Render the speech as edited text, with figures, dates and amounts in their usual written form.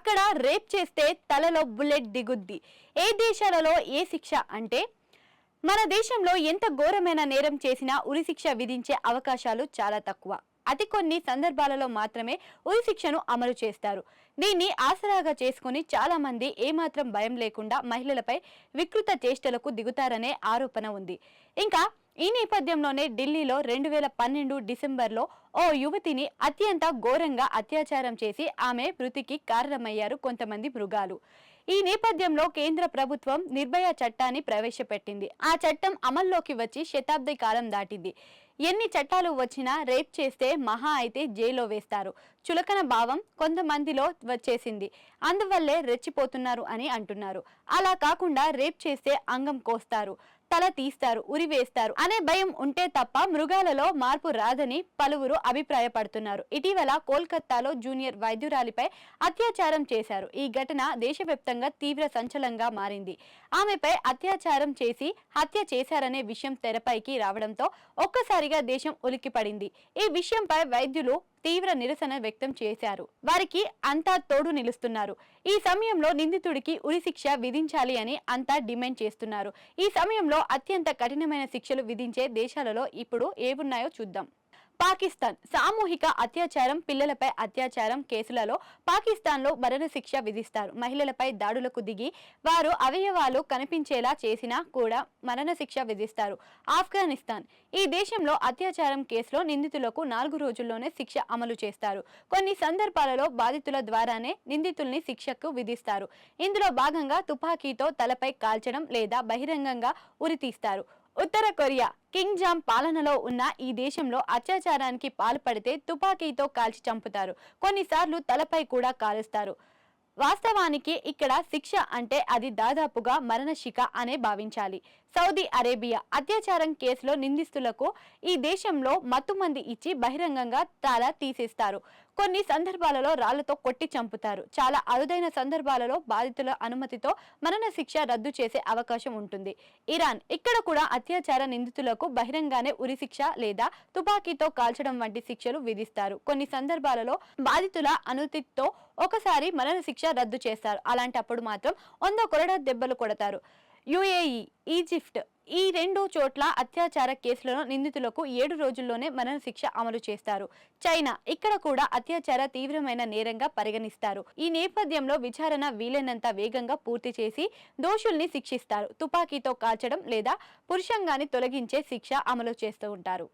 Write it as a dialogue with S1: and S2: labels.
S1: అక్కడ రేప్ చేస్తే తలలో బుల్లెట్ దిగుద్ది. ఏ దేశాలలో ఏ శిక్ష అంటే మన దేశంలో ఎంత ఘోరమైన నేరం చేసినా ఉరిశిక్ష విధించే అవకాశాలు చాలా తక్కువ. అతి కొన్ని సందర్భాలలో మాత్రమే ఉరిశిక్షను అమలు చేస్తారు. దీన్ని ఆసరాగా చేసుకుని చాలా మంది ఏమాత్రం భయం లేకుండా మహిళలపై వికృత చేష్టలకు దిగుతారనే ఆరోపణ ఉంది. ఇంకా ఈ నేపథ్యంలోనే ఢిల్లీలో 2012 డిసెంబర్లో ఓ యువతిని అత్యంత ఘోరంగా అత్యాచారం చేసి ఆమె మృతికి కారణమయ్యారు కొంతమంది మృగాలు. ఈ నేపథ్యంలో కేంద్ర ప్రభుత్వం నిర్భయ చట్టాన్ని ప్రవేశపెట్టింది. ఆ చట్టం అమల్లోకి వచ్చి శతాబ్ది కాలం దాటింది. ఎన్ని చట్టాలు వచ్చినా రేప్ చేస్తే మహా అయితే జైల్లో వేస్తారు. చులకన భావం కొంతమందిలో వచ్చేసింది. అందువల్లే రెచ్చిపోతున్నారు అని అంటున్నారు. అలా కాకుండా రేప్ చేస్తే అంగం కోస్తారు, తల తీస్తారు, ఉరివేస్తారు అనే భయం ఉంటే తప్ప మృగాలలో మార్పు రాదని పలువురు అభిప్రాయపడుతున్నారు. ఇటీవల కోల్కతాలో జూనియర్ వైద్యురాలిపై అత్యాచారం చేశారు. ఈ ఘటన దేశవ్యాప్తంగా తీవ్ర సంచలనంగా మారింది. ఆమెపై అత్యాచారం చేసి హత్య చేశారనే విషయం తెరపైకి రావడంతో ఒక్కసారిగా దేశం ఉలిక్కిపడింది. ఈ విషయంపై వైద్యులు తీవ్ర నిరసన వ్యక్తం చేశారు. వారికి అంతా తోడు నిలుస్తున్నారు. ఈ సమయంలో నిందితుడికి ఉరిశిక్ష విధించాలి అని అంతా డిమాండ్ చేస్తున్నారు. ఈ సమయంలో అత్యంత కఠినమైన శిక్షలు విధించే దేశాలలో ఇప్పుడు ఏవున్నాయో చూద్దాం. పాకిస్తాన్ సామూహిక అత్యాచారం, పిల్లలపై అత్యాచారం కేసులలో పాకిస్తాన్లో మరణశిక్ష విధిస్తారు. మహిళలపై దాడులకు దిగి వారు అవయవాలు కనిపించేలా చేసినా కూడా మరణశిక్ష విధిస్తారు. ఆఫ్ఘనిస్తాన్ ఈ దేశంలో అత్యాచారం కేసులో నిందితులకు 4 రోజుల్లోనే శిక్ష అమలు చేస్తారు. కొన్ని సందర్భాలలో బాధితుల ద్వారానే నిందితుల్ని శిక్షకు విధిస్తారు. ఇందులో భాగంగా తుపాకీతో తలపై కాల్చడం లేదా బహిరంగంగా ఉరితీస్తారు. ఉత్తర కొరియా కింగ్ జామ్ పాలనలో ఉన్న ఈ దేశంలో అత్యాచారానికి పాల్పడితే తుపాకీతో కాల్చి చంపుతారు. కొన్నిసార్లు తలపై కూడా కాలుస్తారు. వాస్తవానికి ఇక్కడ శిక్ష అంటే అది దాదాపుగా మరణశిక్ష అనే భావించాలి. సౌదీ అరేబియా అత్యాచారం కేసులో నిందితులకు ఈ దేశంలో మత్తుమంది ఇచ్చి బహిరంగంగా తల తీసేస్తారు. కొన్ని సందర్భాలలో రాళ్లతో కొట్టి చంపుతారు. చాలా అరుదైన సందర్భాలలో బాధితుల అనుమతితో మరణశిక్ష రద్దు చేసే అవకాశం ఉంటుంది. ఇరాన్ ఇక్కడ కూడా అత్యాచార నిందితులకు బహిరంగానే ఉరిశిక్ష లేదా తుపాకీతో కాల్చడం వంటి శిక్షలు విధిస్తారు. కొన్ని సందర్భాలలో బాధితుల అనుమతితో ఒకసారి మరణశిక్ష రద్దు చేస్తారు. అలాంటప్పుడు మాత్రం 100 కొరడా దెబ్బలు కొడతారు. యుఏఈ, ఈజిప్ట్ ఈ 2 చోట్ల అత్యాచార కేసులను నిందితులకు 7 రోజుల్లోనే మరణశిక్ష అమలు చేస్తారు. చైనా ఇక్కడ కూడా అత్యాచార తీవ్రమైన నేరంగా పరిగణిస్తారు. ఈ నేపథ్యంలో విచారణ వీలైనంత వేగంగా పూర్తి చేసి దోషుల్ని శిక్షిస్తారు. తుపాకీతో కాల్చడం లేదా పురుషంగాన్ని తొలగించే శిక్ష అమలు చేస్తూ ఉంటారు.